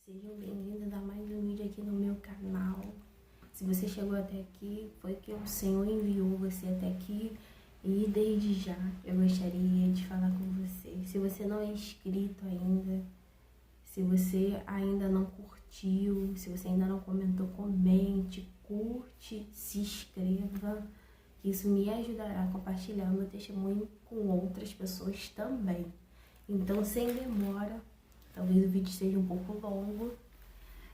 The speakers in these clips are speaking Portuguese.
Sejam bem-vindos a mais um vídeo aqui no meu canal. Se você chegou até aqui, foi que o Senhor enviou você até aqui. E desde já eu gostaria de falar com você. Se você não é inscrito ainda, se você ainda não curtiu, se você ainda não comentou, comente, curte, se inscreva. Isso me ajudará a compartilhar o meu testemunho com outras pessoas também. Então, sem demora, talvez o vídeo seja um pouco longo.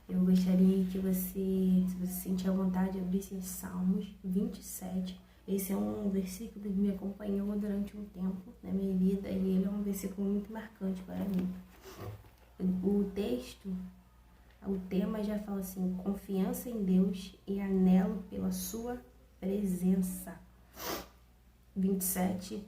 Eu gostaria que você, se você sentir a vontade, abrisse em Salmos 27. Esse é um versículo que me acompanhou durante um tempo na minha vida e ele é um versículo muito marcante para mim. O texto, o tema já fala assim: confiança em Deus e anelo pela sua presença. 27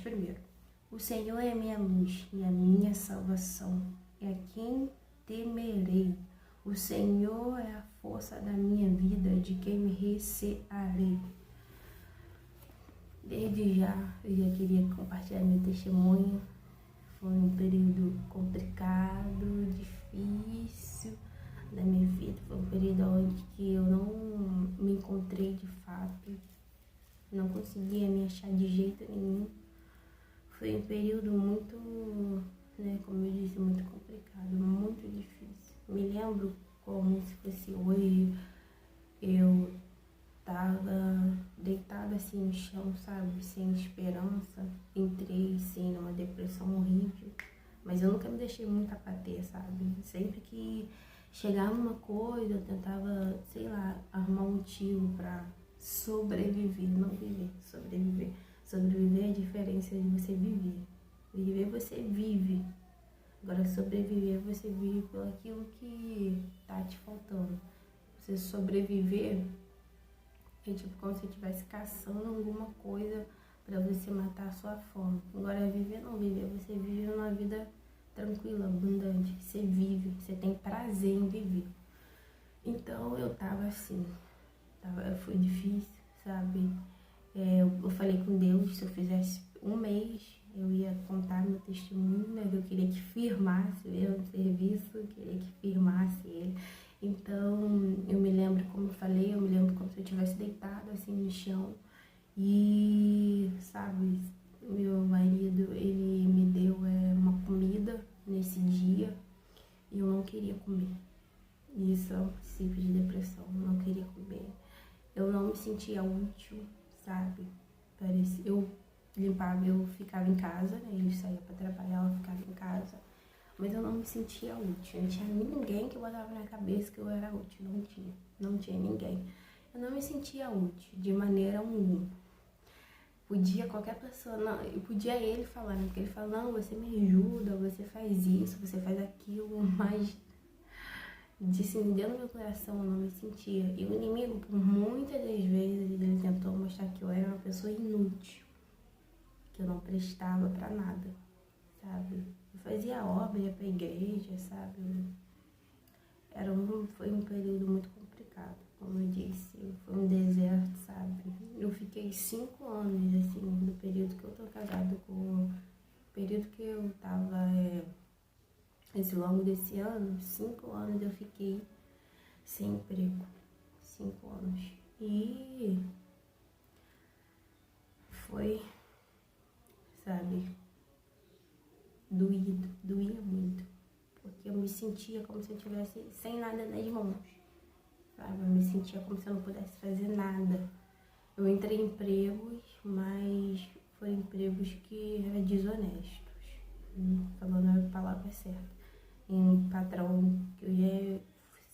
primeiro. O Senhor é a minha luz e a minha salvação, e a quem temerei? O Senhor é a força da minha vida, de quem me recearei? Desde já, eu já queria compartilhar meu testemunho. Foi um período complicado, difícil da minha vida. Foi um período onde que eu não me encontrei de fato, não conseguia me achar de jeito nenhum. Foi um período muito, como eu disse, muito complicado, muito difícil. Me lembro como se fosse hoje, eu tava deitada assim no chão, sabe, sem esperança. Entrei assim numa depressão horrível, mas eu nunca me deixei muito abater, sabe. Sempre que chegava uma coisa, eu tentava, arrumar um motivo pra sobreviver, não viver, sobreviver. Sobreviver é a diferença de você viver. Viver você vive. Agora sobreviver você vive por aquilo que tá te faltando. Você sobreviver é tipo como se você estivesse caçando alguma coisa para você matar a sua fome. Agora viver não viver, você vive uma vida tranquila, abundante. Você vive, você tem prazer em viver. Então eu tava assim, foi difícil, sabe? Eu falei com Deus, se eu fizesse um mês, eu ia contar meu testemunho, que eu queria que firmasse o serviço, eu queria que firmasse ele. Então, eu me lembro, como eu falei, eu me lembro como se eu tivesse deitado assim no chão. E, sabe, meu marido, ele me deu uma comida nesse dia e eu não queria comer. Isso é um princípio de depressão, eu não queria comer. Eu não me sentia útil, sabe? Eu limpava, eu ficava em casa, né? Ele saía pra trabalhar, eu ficava em casa. Mas eu não me sentia útil. Não tinha ninguém que botava na cabeça que eu era útil. Não tinha ninguém. Eu não me sentia útil de maneira alguma. Podia qualquer pessoa, podia ele falar, né? Porque ele fala, não, você me ajuda, você faz isso, você faz aquilo, mas dentro do meu coração eu não me sentia. E o inimigo, por muitas das vezes, ele tentou mostrar que eu era uma pessoa inútil, que eu não prestava pra nada, sabe? Eu fazia obra, ia pra igreja, sabe? Foi um período muito complicado, como eu disse, foi um deserto, sabe? Eu fiquei 5 anos, assim, no período que eu tô casada o período que eu tava, esse longo desse ano, 5 anos eu fiquei sem emprego, 5 anos. E foi, sabe, doía muito, porque eu me sentia como se eu estivesse sem nada nas mãos, sabe? Eu me sentia como se eu não pudesse fazer nada. Eu entrei em empregos, mas foram empregos que eram desonestos, falando a palavra certa. Um patrão que eu ia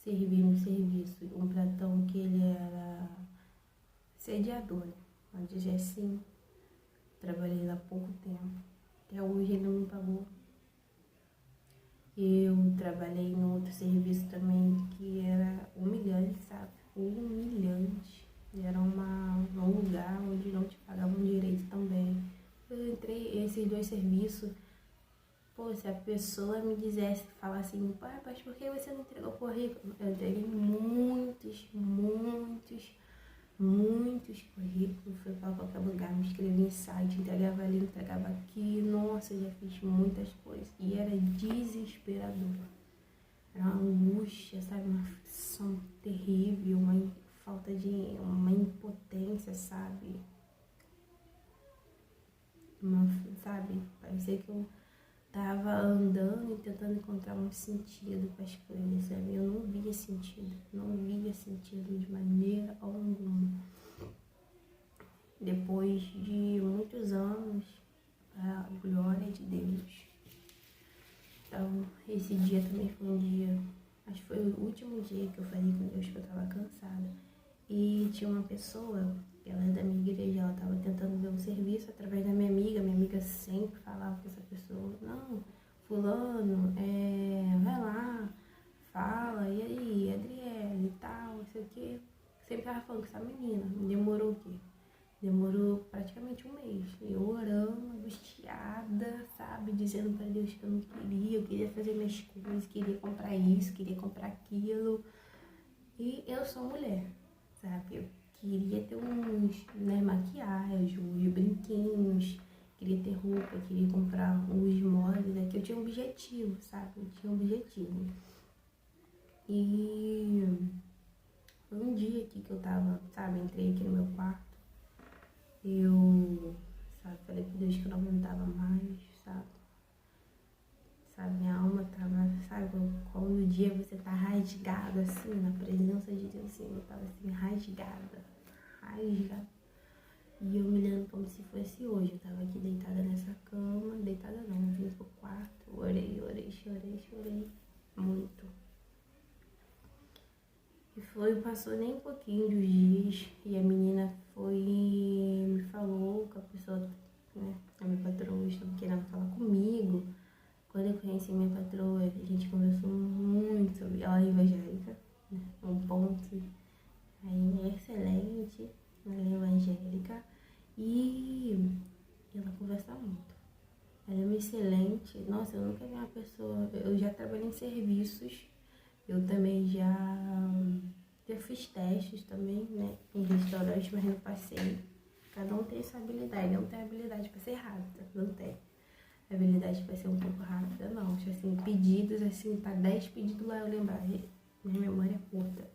servir no serviço, um patrão que ele era sediador, vamos dizer assim. Trabalhei lá há pouco tempo, até hoje ele não me pagou. Eu trabalhei em outro serviço também que era humilhante, sabe? Humilhante. Era um lugar onde não te pagavam direito também. Eu entrei esses 2 serviços. Pô, se a pessoa me falasse assim, pai, mas por que você não entregou o currículo? Eu entreguei muitos currículos, fui para qualquer lugar, me inscrevi em site, entregava ali, entregava aqui, nossa, eu já fiz muitas coisas, e era desesperador. Era uma angústia, sabe? Uma aflição terrível, uma falta de... uma impotência, sabe? Sabe? Parecia que eu tava andando e tentando encontrar um sentido para as coisas, sabe? Eu não via sentido de maneira alguma. Depois de muitos anos, a glória de Deus. Então, esse dia também foi um dia, acho que foi o último dia que eu falei com Deus, que eu tava cansada. E tinha uma pessoa, ela é da minha igreja, ela tava tentando ver um serviço através da minha amiga sempre falava com essa pessoa, não, fulano, vai lá, fala, e aí, Adriele e tal, não sei o quê. Sempre tava falando com essa menina, demorou o quê? Demorou praticamente um mês. Eu orando, angustiada, sabe? Dizendo pra Deus que eu não queria, eu queria fazer minhas coisas, queria comprar isso, queria comprar aquilo. E eu sou mulher, sabe? Eu queria ter uns, maquiagem, uns brinquinhos, queria ter roupa, queria comprar uns móveis aqui. Eu tinha um objetivo, sabe? Eu tinha um objetivo. E foi um dia aqui que eu tava, sabe? Entrei aqui no meu quarto. Eu, sabe, falei pra Deus que eu não aguentava mais, sabe? Minha alma tava, sabe, quando o dia você tá rasgado, assim, na presença de Deus, assim, eu tava assim, rasgada. E eu me lembro como se fosse hoje, eu tava aqui deitada nessa cama, deitada não, vim pro quarto, orei, chorei muito. E passou nem um pouquinho dos dias, e a menina me falou que a pessoa, a minha patroa estava querendo falar comigo. Quando eu conheci minha patroa, a gente conversou muito sobre ela é evangélica, um ponto aí excelente, ela é evangélica, e ela conversa muito. Ela é uma excelente, nossa, eu nunca vi uma pessoa, eu já trabalhei em serviços, eu também já fiz testes também, em restaurante, mas não passei. Cada um tem essa habilidade, não tem habilidade para ser rápida, não tem. Habilidade para ser um pouco rápida, não. Assim, pedidos, assim, tá 10 pedidos lá eu lembrar. Minha memória é curta.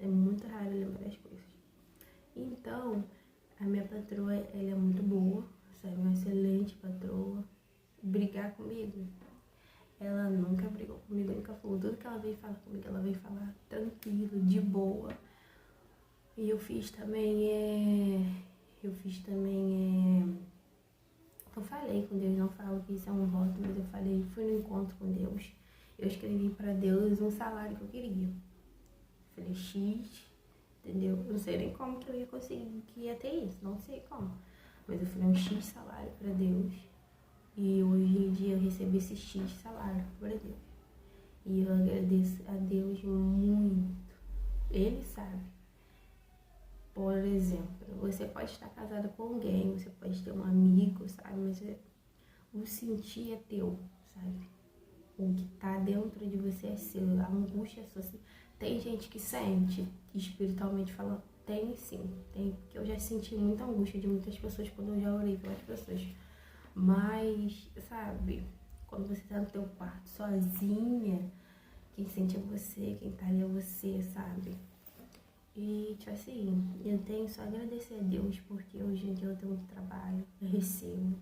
É muito raro eu lembrar as coisas. Então, a minha patroa, ela é muito boa, sabe? Uma excelente patroa. Brigar comigo, ela nunca brigou comigo, nunca falou. Tudo que ela veio falar comigo, ela veio falar tranquilo, de boa. E eu fiz também, eu falei com Deus, não falo que isso é um voto, mas eu falei, fui no encontro com Deus. Eu escrevi pra Deus um salário que eu queria. Falei X, entendeu? Eu não sei nem como que eu ia conseguir, que ia ter isso, não sei como. Mas eu falei um X salário pra Deus. E hoje em dia eu recebi esse X salário pra Deus. E eu agradeço a Deus muito. Ele sabe. Por exemplo, você pode estar casada com alguém, você pode ter um amigo, sabe? Mas o sentir é teu, sabe? O que tá dentro de você é seu, a angústia é sua. Tem gente que sente, que espiritualmente fala, tem sim, tem. Porque eu já senti muita angústia de muitas pessoas quando eu já orei pelas pessoas. Mas, sabe, quando você tá no teu quarto sozinha, quem sente é você, quem tá ali é você, sabe? E, tipo assim, eu tenho só a agradecer a Deus, porque hoje em dia eu tenho muito trabalho, eu recebo.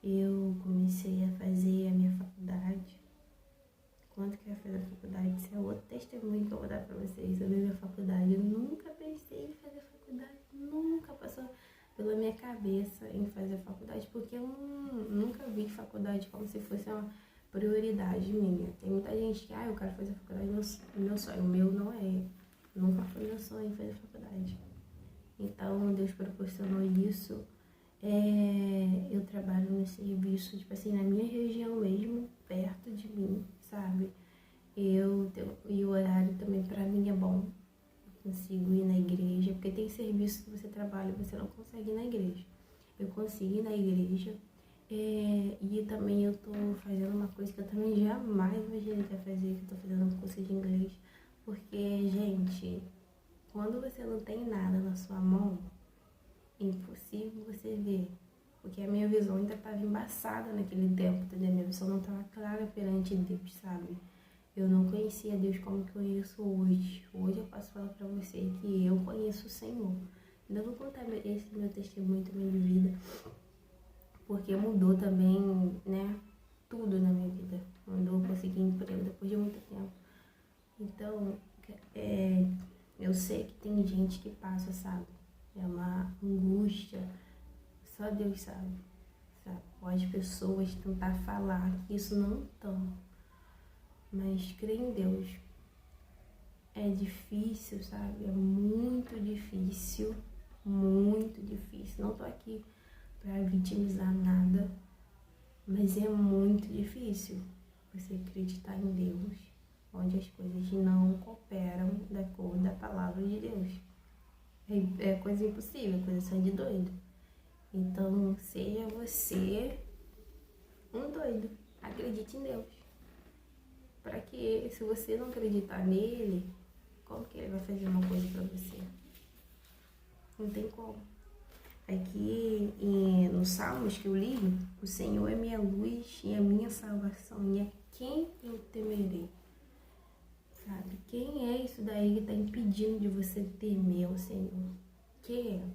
Eu comecei a fazer a minha faculdade. Quando que eu ia fazer a faculdade? Isso é outro testemunho que eu vou dar pra vocês sobre a minha faculdade. Eu nunca pensei em fazer faculdade, nunca passou pela minha cabeça em fazer faculdade, porque eu nunca vi faculdade como se fosse uma prioridade minha. Tem muita gente que, eu quero fazer faculdade, meu sonho, o meu não é. Nunca foi meu sonho fazer faculdade. Então, Deus proporcionou isso. Eu trabalho no serviço, tipo assim, na minha região mesmo, perto de mim, sabe? E o horário também pra mim é bom. Eu consigo ir na igreja, porque tem serviço que você trabalha e você não consegue ir na igreja. Eu consigo ir na igreja. E também eu tô fazendo uma coisa que eu também jamais imaginei que ia fazer, que eu tô fazendo um curso de inglês. Porque, gente, quando você não tem nada na sua mão, é impossível você ver. Porque a minha visão ainda estava embaçada naquele tempo, entendeu? A minha visão não estava clara perante Deus, sabe? Eu não conhecia Deus como que eu conheço hoje. Hoje eu posso falar pra você que eu conheço o Senhor. Ainda vou contar esse meu testemunho também de vida, porque mudou também, né, tudo na minha vida. Mudou, eu consegui emprego depois de muito tempo. Então, eu sei que tem gente que passa, sabe? É uma angústia, só Deus sabe. Pode pessoas tentar falar que isso não estão, mas crê em Deus. É difícil, sabe? É muito difícil, muito difícil. Não tô aqui pra vitimizar nada, mas é muito difícil você acreditar em Deus, onde as coisas não cooperam da cor da palavra de Deus. É coisa impossível, coisa só de doido. Então, seja você um doido, acredite em Deus. Para que, se você não acreditar nele, como que ele vai fazer uma coisa para você? Não tem como. Aqui no Salmos que eu li, o Senhor é minha luz e a minha salvação, e a quem eu temerei? Sabe? Quem é isso daí que está impedindo de você temer ao Senhor? Quem é?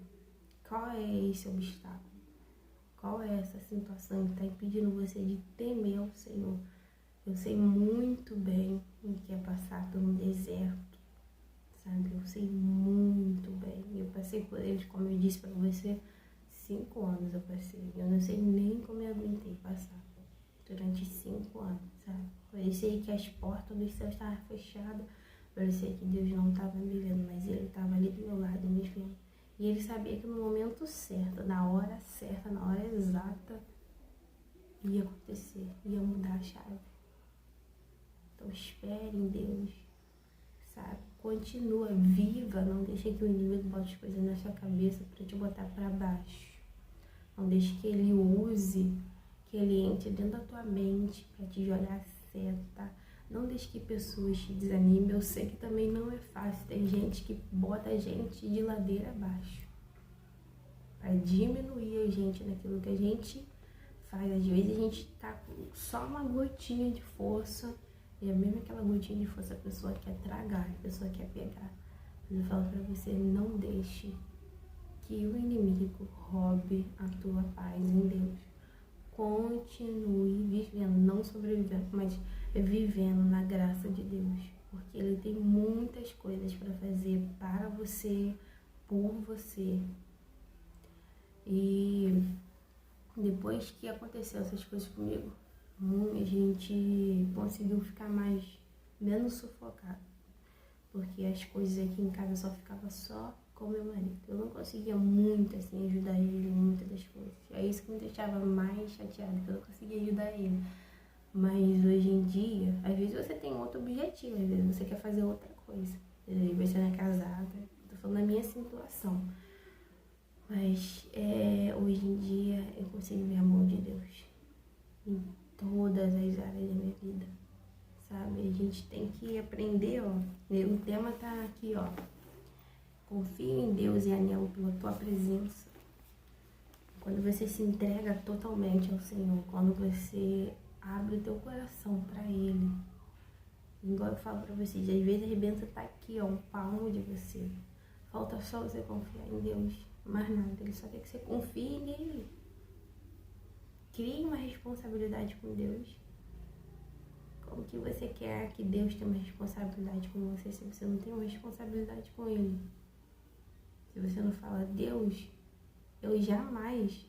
Qual é esse obstáculo? Qual é essa situação que está impedindo você de temer ao Senhor? Eu sei muito bem o que é passar por um deserto, sabe? Eu sei muito bem. Eu passei por eles, como eu disse para você, 5 anos eu passei. Eu não sei nem como eu aguentei passar durante 5 anos, sabe? Parecia que as portas do céu estavam fechadas, parecia que Deus não estava me vendo, mas Ele estava ali do meu lado me vendo. E Ele sabia que no momento certo, na hora certa, na hora exata, ia acontecer, ia mudar a chave. Então espere em Deus, sabe? Continua viva, não deixe que o inimigo bote coisas na sua cabeça para te botar para baixo. Não deixe que ele use, que ele entre dentro da tua mente para te jogar seta. Não deixe que pessoas te desanimem. Eu sei que também não é fácil. Tem gente que bota a gente de ladeira abaixo para diminuir a gente naquilo que a gente faz. Às vezes a gente tá com só uma gotinha de força, e é mesmo aquela gotinha de força a pessoa quer tragar, a pessoa quer pegar. Mas eu falo para você, não deixe que o inimigo roube a tua paz em Deus. Continue vivendo, não sobrevivendo, mas vivendo na graça de Deus, porque Ele tem muitas coisas para fazer para você, por você. E depois que aconteceu essas coisas comigo, a gente conseguiu ficar menos sufocado, porque as coisas aqui em casa só ficava só com meu marido. Eu não conseguia muito assim ajudar ele em muitas das coisas. É isso que me deixava mais chateada, que eu não conseguia ajudar ele. Mas hoje em dia, às vezes você tem outro objetivo, às vezes você quer fazer outra coisa. Você não é casada, tô falando da minha situação. Mas hoje em dia eu consigo ver a mão de Deus em todas as áreas da minha vida, sabe? A gente tem que aprender, ó. O tema tá aqui, ó. Confie em Deus e anelo pela tua presença. Quando você se entrega totalmente ao Senhor, quando você abre o teu coração para Ele. Igual eu falo para vocês, às vezes a arrebenta tá aqui, ó, um palmo de você. Falta só você confiar em Deus, mais nada. Ele só quer que você confie nele. Crie uma responsabilidade com Deus. Como que você quer que Deus tenha uma responsabilidade com você se você não tem uma responsabilidade com Ele? Se você não fala, Deus, eu jamais,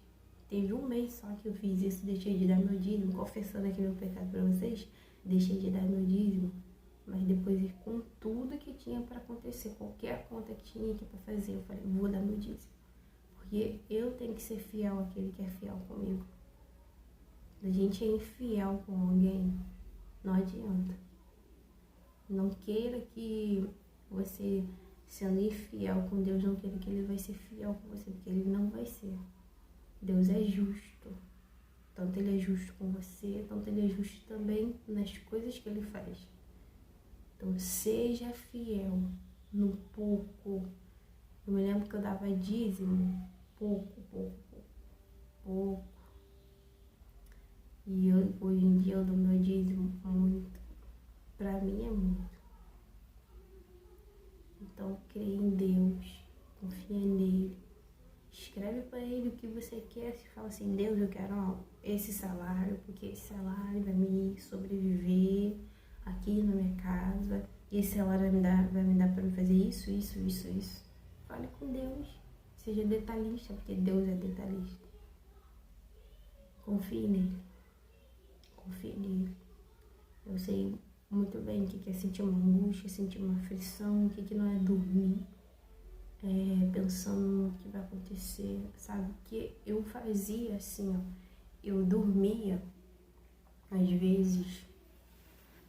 teve 1 mês só que eu fiz isso, deixei de dar meu dízimo, confessando aqui meu pecado para vocês, deixei de dar meu dízimo, mas depois com tudo que tinha para acontecer, qualquer conta que tinha aqui para fazer, eu falei, vou dar meu dízimo, porque eu tenho que ser fiel àquele que é fiel comigo. A gente é infiel com alguém, não adianta. Não queira que você, sendo infiel com Deus, não queira que Ele vai ser fiel com você, porque Ele não vai ser. Deus é justo. Tanto Ele é justo com você, tanto Ele é justo também nas coisas que Ele faz. Então, seja fiel no pouco. Eu me lembro que eu dava dízimo, pouco. E hoje em dia eu dou meu dízimo muito. Pra mim Então, creia em Deus, confia nele. Escreve para ele o que você quer. Se fala assim, Deus, eu quero esse salário, porque esse salário vai me sobreviver aqui na minha casa. Esse salário vai me dar para me fazer isso, isso, isso, isso. Fale com Deus. Seja detalhista, porque Deus é detalhista. Confie nele. Confie nele. Eu sei muito bem o que é sentir uma angústia, sentir uma aflição, o que não é dormir. Pensando no que vai acontecer, sabe? Que eu fazia assim, ó, eu dormia, às vezes,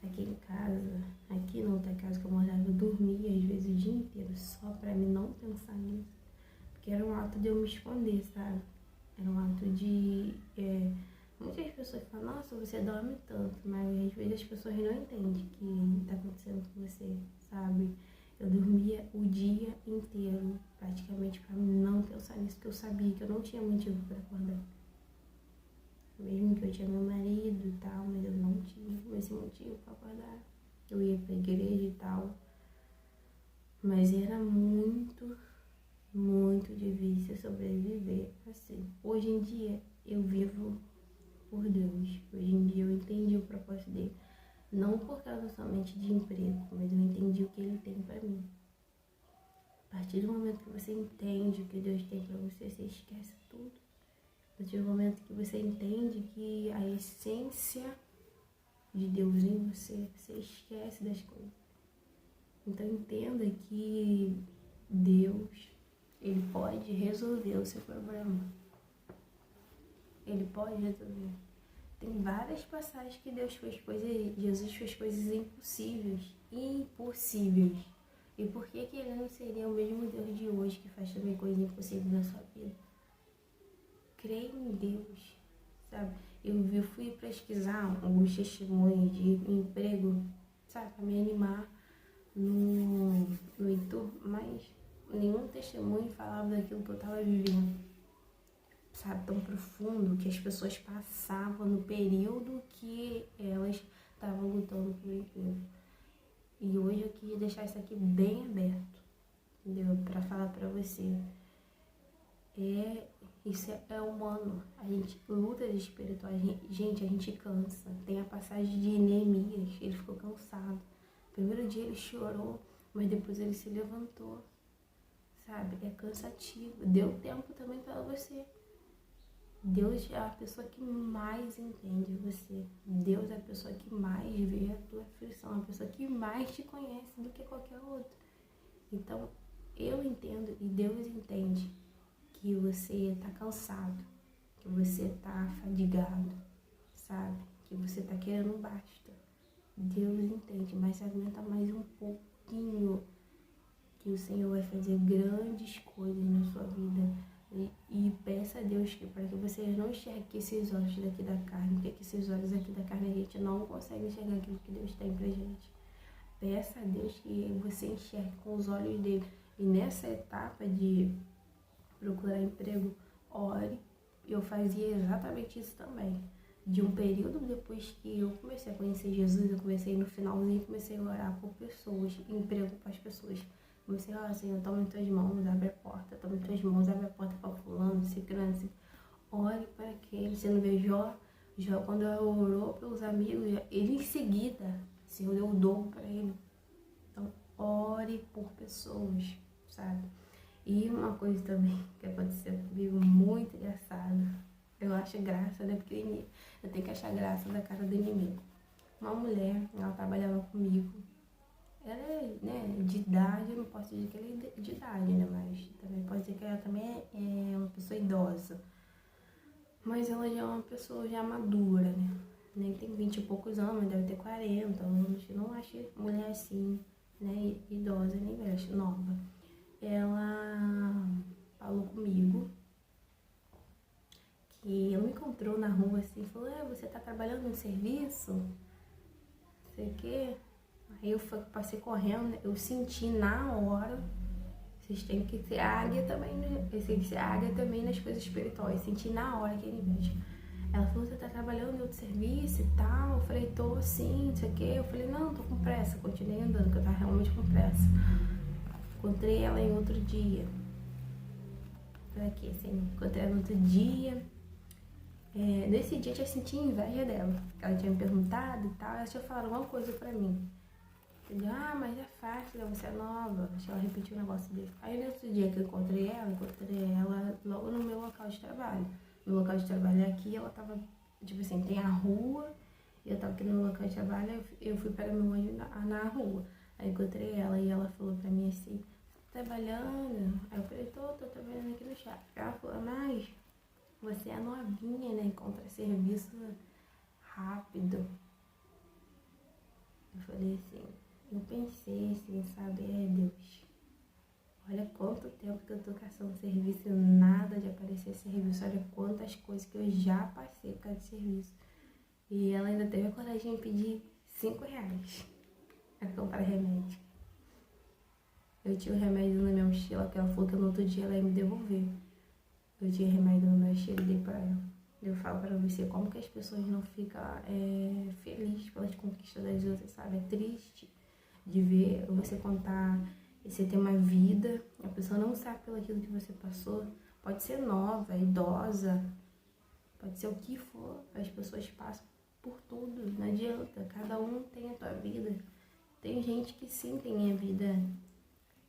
aqui em casa, aqui na outra casa que eu morava, eu dormia às vezes o dia inteiro, só pra mim não pensar nisso, porque era um ato de eu me esconder, sabe? Era um ato de, muitas pessoas falam, nossa, você dorme tanto, mas às vezes as pessoas não entendem o que tá acontecendo com você, sabe? Eu dormia o dia inteiro, praticamente, para não pensar nisso, porque eu sabia que eu não tinha motivo para acordar. Mesmo que eu tinha meu marido e tal, mas eu não tinha esse motivo para acordar. Eu ia pra igreja e tal, mas era muito, muito difícil sobreviver assim. Hoje em dia, eu vivo por Deus. Hoje em dia, eu entendi o propósito dele. Não por causa somente de emprego, mas eu entendi o que ele tem pra mim. A partir do momento que você entende o que Deus tem pra você, você esquece tudo. A partir do momento que você entende que a essência de Deus em você, você esquece das coisas. Então entenda que Deus, ele pode resolver o seu problema. Ele pode resolver. Tem várias passagens que Jesus fez coisas impossíveis. E por que ele não seria o mesmo Deus de hoje que faz também coisas impossíveis na sua vida? Creia em Deus, sabe? Eu fui pesquisar alguns testemunhos de emprego, sabe? Para me animar no YouTube, mas nenhum testemunho falava daquilo que eu estava vivendo. Sabe, tão profundo que as pessoas passavam no período que elas estavam lutando por emprego. E hoje eu queria deixar isso aqui bem aberto, entendeu? Para falar para você. Isso é humano. A gente luta de espirituais. Gente, a gente cansa. Tem a passagem de Neemias, ele ficou cansado. Primeiro dia ele chorou, mas depois ele se levantou. Sabe, é cansativo. Deu tempo também para você. Deus é a pessoa que mais entende você. Deus é a pessoa que mais vê a tua aflição, a pessoa que mais te conhece do que qualquer outro. Então, eu entendo e Deus entende que você está cansado, que você está fadigado, sabe? Que você está querendo basta. Deus entende, mas aguenta mais um pouquinho, que o Senhor vai fazer grandes coisas na sua vida. E peça a Deus para que você não enxergue que esses olhos daqui da carne, porque esses olhos aqui da carne a gente não consegue enxergar aquilo que Deus tem pra gente. Peça a Deus que você enxergue com os olhos dele. E nessa etapa de procurar emprego, ore. Eu fazia exatamente isso também. De um período depois que eu comecei a conhecer Jesus, eu comecei no finalzinho, comecei a orar por pessoas, emprego para as pessoas. Comecei a orar, Senhor, toma em tuas mãos, abre a porta, toma em tuas mãos, abre a porta para fulano, ciclano, assim. Ore para aquele, você não vê Jó, quando orou pelos amigos, ele em seguida, o Senhor deu o dom para ele. Então, ore por pessoas, sabe? E uma coisa também que aconteceu comigo, muito engraçada, eu acho graça, né? Porque eu tenho que achar graça da cara do inimigo. Uma mulher, ela trabalhava comigo. Ela é, né, de idade, eu não posso dizer que ela é de idade, né? Mas também pode dizer que ela também é uma pessoa idosa. Mas ela já é uma pessoa já madura, né? Nem tem 20 e poucos anos, mas deve ter 40 anos. Eu não acho mulher assim, né? Idosa, nem velha, acho nova. Ela falou comigo que ela me encontrou na rua assim, falou, você tá trabalhando no serviço? Não sei o quê. Aí eu passei correndo, né? Eu senti na hora, vocês têm que ser águia também, né? Vocês têm que ser águia também nas coisas espirituais. Senti na hora aquele beijo. Ela falou, você tá trabalhando em outro serviço e tal? Eu falei, tô sim, não sei o quê. Eu falei, não, tô com pressa. Continuei andando, porque eu tava realmente com pressa. encontrei ela em outro dia. Pra quê, Senhor? Encontrei ela no outro dia. Nesse dia eu já senti inveja dela. Ela tinha me perguntado e tal, ela tinha falado alguma coisa pra mim. Entendeu? Mas é fácil, você é nova. Acho que ela repetiu um negócio dele. Aí no outro dia que eu encontrei ela logo no meu local de trabalho. Meu local de trabalho é aqui, ela tava, tipo assim, tem a rua, e eu tava aqui no meu local de trabalho, eu fui para meu ônibus na rua. Aí encontrei ela e ela falou pra mim assim, trabalhando? Aí eu falei, tô trabalhando aqui no shopping. Ela falou, mas você é novinha, né? Encontra serviço rápido. Eu falei assim, eu pensei assim, sabe, Deus, olha quanto tempo que eu tô caçando serviço e nada de aparecer serviço, olha quantas coisas que eu já passei por causa de serviço. E ela ainda teve a coragem de pedir R$5 pra comprar remédio. Eu tinha o remédio na minha mochila, que ela falou que no outro dia ela ia me devolver. Eu tinha remédio na minha mochila e dei pra ela. Eu falo pra você, como que as pessoas não ficam felizes pelas conquistas das outras, sabe? É triste de ver você contar, você ter uma vida, a pessoa não sabe pelo aquilo que você passou. Pode ser nova, idosa, pode ser o que for, as pessoas passam por tudo, não adianta, cada um tem a tua vida. Tem gente que sim tem a vida,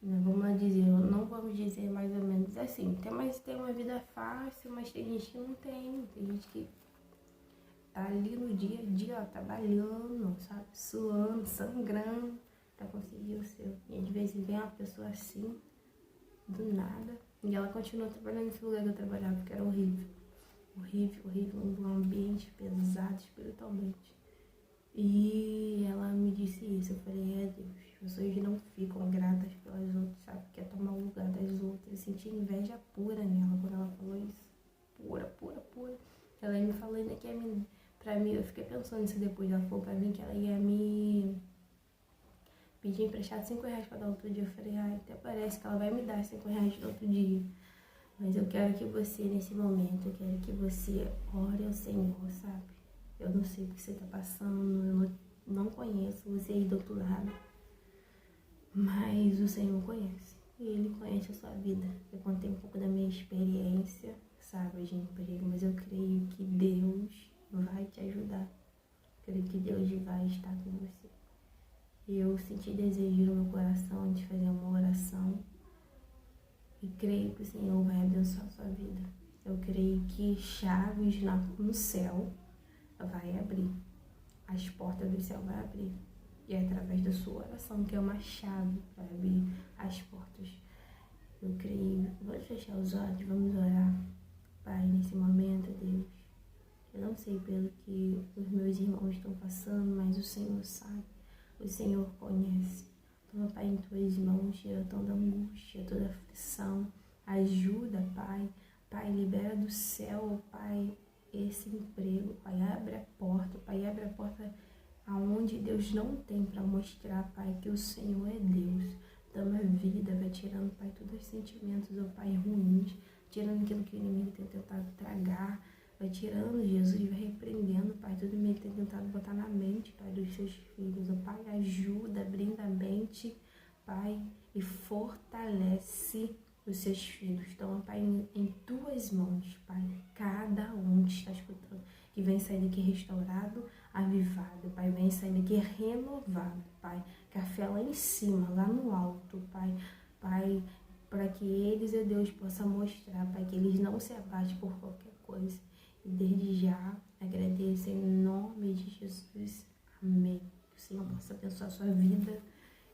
vamos dizer, não vamos dizer mais ou menos assim, tem uma vida fácil, mas tem gente que não tem gente que tá ali no dia a dia, ó, trabalhando, sabe, suando, sangrando pra conseguir o seu. E às vezes vem uma pessoa assim, do nada, e ela continua trabalhando nesse lugar que eu trabalhava, porque era horrível, um ambiente pesado espiritualmente. E ela me disse isso, eu falei, Deus, as pessoas não ficam gratas pelas outras, sabe? Quer tomar o lugar das outras. Eu senti inveja pura nela quando ela falou isso. Pura. Ela me falou ainda que ia me... Pra mim, eu fiquei pensando nisso depois. Ela falou pra mim que ela ia me pedir emprestado R$5 pra dar outro dia. Eu falei, até parece que ela vai me dar R$5 no outro dia. Mas eu quero que você, nesse momento, eu quero que você ore ao Senhor, sabe? Eu não sei o que você tá passando, eu não conheço você aí do outro lado. Mas o Senhor conhece. E Ele conhece a sua vida. Eu contei um pouco da minha experiência, sabe, de emprego, mas eu creio que Deus vai te ajudar. Eu creio que Deus vai estar com você. Eu senti desejo no meu coração de fazer uma oração. E creio que o Senhor vai abençoar a sua vida. Eu creio que chaves no céu vai abrir. As portas do céu vai abrir. E é através da sua oração, que é uma chave para abrir as portas. Eu creio. Vamos fechar os olhos, vamos orar. Pai, nesse momento, Deus, eu não sei pelo que os meus irmãos estão passando, mas o Senhor sabe. O Senhor conhece. Toma, Pai, em tuas mãos, tira toda angústia, toda aflição. Ajuda, Pai. Pai, libera do céu, Pai, esse emprego. Pai, abre a porta. Pai, abre a porta aonde Deus não tem para mostrar, Pai, que o Senhor é Deus. Toma vida, vai tirando, Pai, todos os sentimentos, ó Pai, ruins, tirando aquilo que o inimigo tem tentado tragar, vai tirando, Jesus, vai repreendendo, Pai, tudo que o inimigo tem tentado botar na mente, Pai, dos seus filhos. Ó Pai, ajuda, brinda a mente, Pai, e fortalece os seus filhos. Toma, Pai, em tuas mãos, Pai, cada um que está escutando, que vem sair daqui restaurado, avivado, Pai, vem sair daqui renovado, Pai, com a fé lá em cima, lá no alto, Pai, para que eles, ó Deus, possam mostrar, Pai, que eles não se abatem por qualquer coisa. E desde já, agradeço em nome de Jesus. Amém. Que o Senhor possa abençoar a sua vida,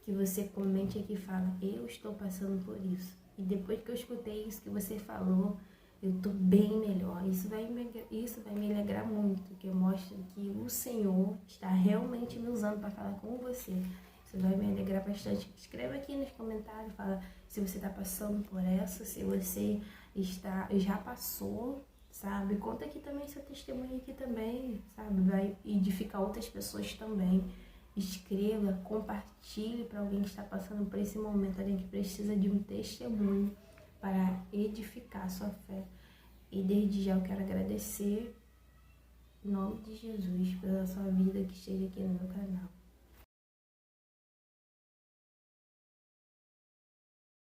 que você comente aqui e fala, eu estou passando por isso. E depois que eu escutei isso que você falou, eu estou bem melhor. Isso vai me alegrar muito, que eu mostro que o Senhor está realmente me usando para falar com você. Isso vai me alegrar bastante. Escreva aqui nos comentários, fala se você está passando por essa, se você já passou, sabe? Conta aqui também seu testemunho aqui também, sabe? Vai edificar outras pessoas também. Escreva, compartilhe para alguém que está passando por esse momento, alguém que precisa de um testemunho para edificar a sua fé. E desde já eu quero agradecer, em nome de Jesus, pela sua vida que esteja aqui no meu canal.